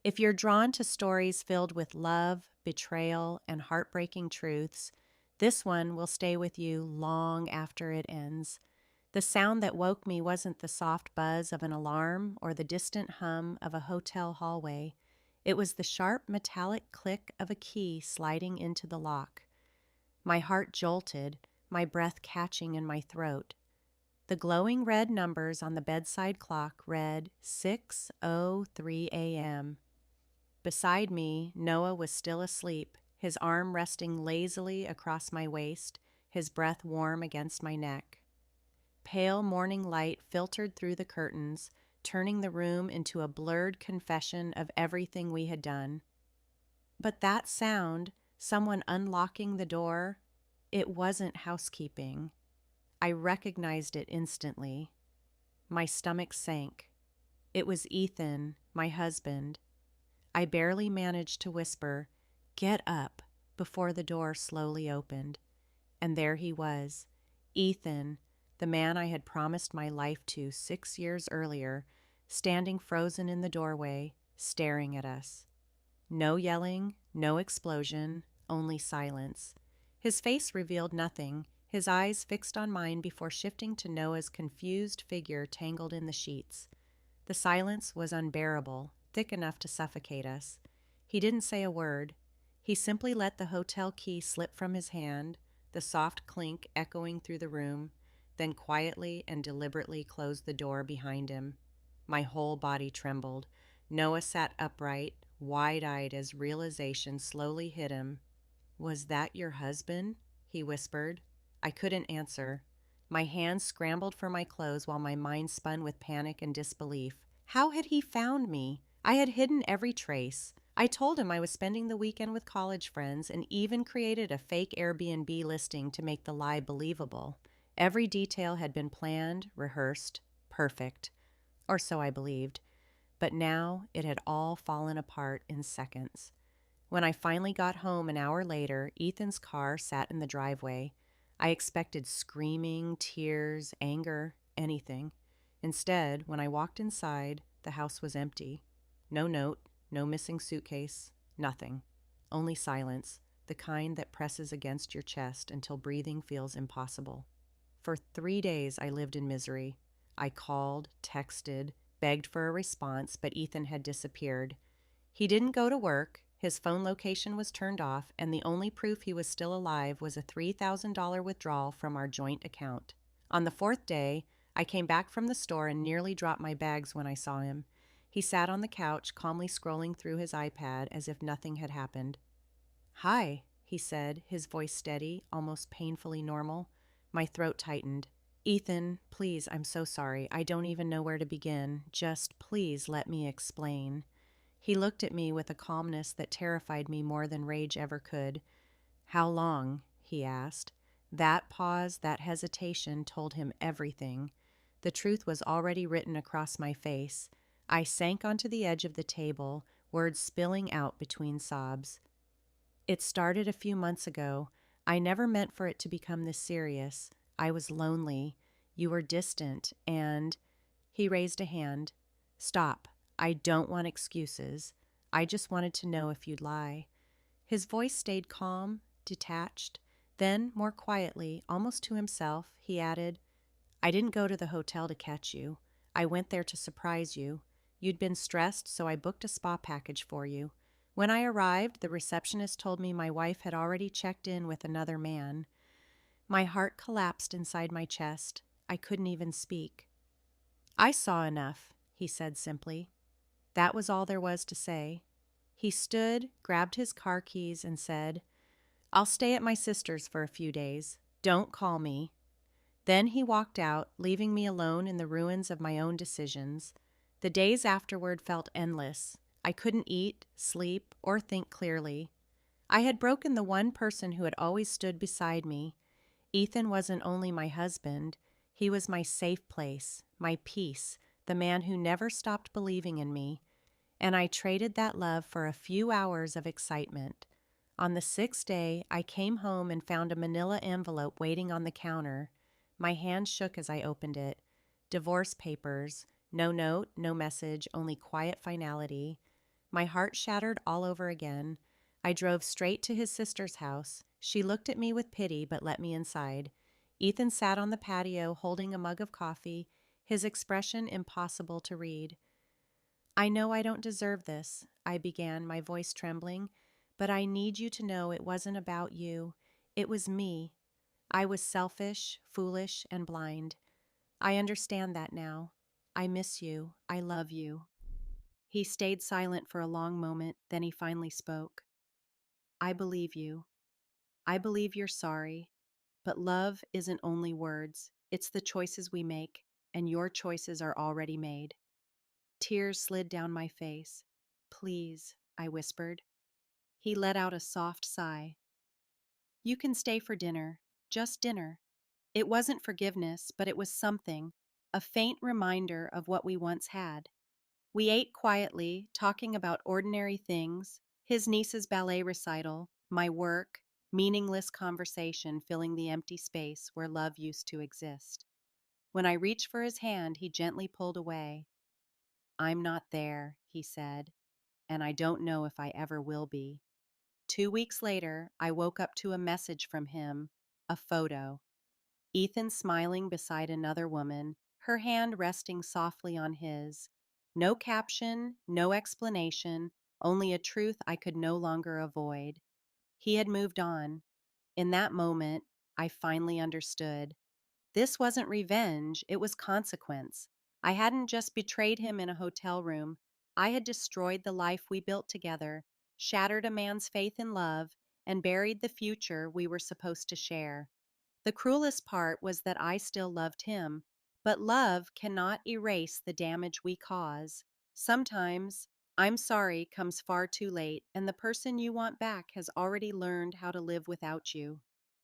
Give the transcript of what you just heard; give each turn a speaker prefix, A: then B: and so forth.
A: If you're drawn to stories filled with love, betrayal, and heartbreaking truths, this one will stay with you long after it ends. The sound that woke me wasn't the soft buzz of an alarm or the distant hum of a hotel hallway. It was the sharp metallic click of a key sliding into the lock. My heart jolted, my breath catching in my throat. The glowing red numbers on the bedside clock read 6:03 a.m. Beside me, Noah was still asleep, his arm resting lazily across my waist, his breath warm against my neck. Pale morning light filtered through the curtains, turning the room into a blurred confession of everything we had done. But that sound, someone unlocking the door, it wasn't housekeeping. I recognized it instantly. My stomach sank. It was Ethan, my husband. I barely managed to whisper, "Get up," before the door slowly opened. And there he was, Ethan, the man I had promised my life to 6 years earlier, standing frozen in the doorway, staring at us. No yelling, no explosion, only silence. His face revealed nothing, his eyes fixed on mine before shifting to Noah's confused figure tangled in the sheets. The silence was unbearable, thick enough to suffocate us. He didn't say a word. He simply let the hotel key slip from his hand, the soft clink echoing through the room, then quietly and deliberately closed the door behind him. My whole body trembled. Noah sat upright, wide-eyed as realization slowly hit him. "Was that your husband?" he whispered. I couldn't answer. My hands scrambled for my clothes while my mind spun with panic and disbelief. How had he found me? I had hidden every trace. I told him I was spending the weekend with college friends and even created a fake Airbnb listing to make the lie believable. Every detail had been planned, rehearsed, perfect. Or so I believed. But now it had all fallen apart in seconds. When I finally got home an hour later, Ethan's car sat in the driveway. I expected screaming, tears, anger, anything. Instead, when I walked inside, the house was empty. No note, no missing suitcase, nothing. Only silence, the kind that presses against your chest until breathing feels impossible. For 3 days I lived in misery. I called, texted, begged for a response, but Ethan had disappeared. He didn't go to work, his phone location was turned off, and the only proof he was still alive was a $3,000 withdrawal from our joint account. On the 4th day, I came back from the store and nearly dropped my bags when I saw him. He sat on the couch, calmly scrolling through his iPad as if nothing had happened. "Hi," he said, his voice steady, almost painfully normal. My throat tightened. "Ethan, please, I'm so sorry. I don't even know where to begin. Just please let me explain." He looked at me with a calmness that terrified me more than rage ever could. "How long?" he asked. That pause, that hesitation told him everything. The truth was already written across my face. I sank onto the edge of the table, words spilling out between sobs. "It started a few months ago. I never meant for it to become this serious. I was lonely. You were distant, and—" He raised a hand. "Stop. I don't want excuses. I just wanted to know if you'd lie." His voice stayed calm, detached. Then, more quietly, almost to himself, he added, "I didn't go to the hotel to catch you. I went there to surprise you. You'd been stressed, so I booked a spa package for you. When I arrived, the receptionist told me my wife had already checked in with another man." My heart collapsed inside my chest. I couldn't even speak. "I saw enough," he said simply. That was all there was to say. He stood, grabbed his car keys, and said, "I'll stay at my sister's for a few days. Don't call me." Then he walked out, leaving me alone in the ruins of my own decisions. The days afterward felt endless. I couldn't eat, sleep, or think clearly. I had broken the one person who had always stood beside me. Ethan wasn't only my husband, he was my safe place, my peace, the man who never stopped believing in me. And I traded that love for a few hours of excitement. On the 6th day, I came home and found a manila envelope waiting on the counter. My hand shook as I opened it. Divorce papers. No note, no message, only quiet finality. My heart shattered all over again. I drove straight to his sister's house. She looked at me with pity but let me inside. Ethan sat on the patio holding a mug of coffee, his expression impossible to read. I know I don't deserve this, I began, my voice trembling, but I need you to know it wasn't about you. It was me. I was selfish, foolish, and blind. I understand that now. I miss you. I love you. He stayed silent for a long moment, then he finally spoke. I believe you. I believe you're sorry. But love isn't only words, it's the choices we make, and your choices are already made. Tears slid down my face. Please, I whispered. He let out a soft sigh. You can stay for dinner, just dinner. It wasn't forgiveness, but it was something, a faint reminder of what we once had. We ate quietly, talking about ordinary things, his niece's ballet recital, my work, meaningless conversation filling the empty space where love used to exist. When I reached for his hand, he gently pulled away. I'm not there, he said, and I don't know if I ever will be. 2 weeks later, I woke up to a message from him, a photo. Ethan smiling beside another woman, her hand resting softly on his. No caption, no explanation, only a truth I could no longer avoid. He had moved on. In that moment, I finally understood. This wasn't revenge, it was consequence. I hadn't just betrayed him in a hotel room. I had destroyed the life we built together, shattered a man's faith in love, and buried the future we were supposed to share. The cruelest part was that I still loved him, but love cannot erase the damage we cause. Sometimes, I'm sorry comes far too late, and the person you want back has already learned how to live without you.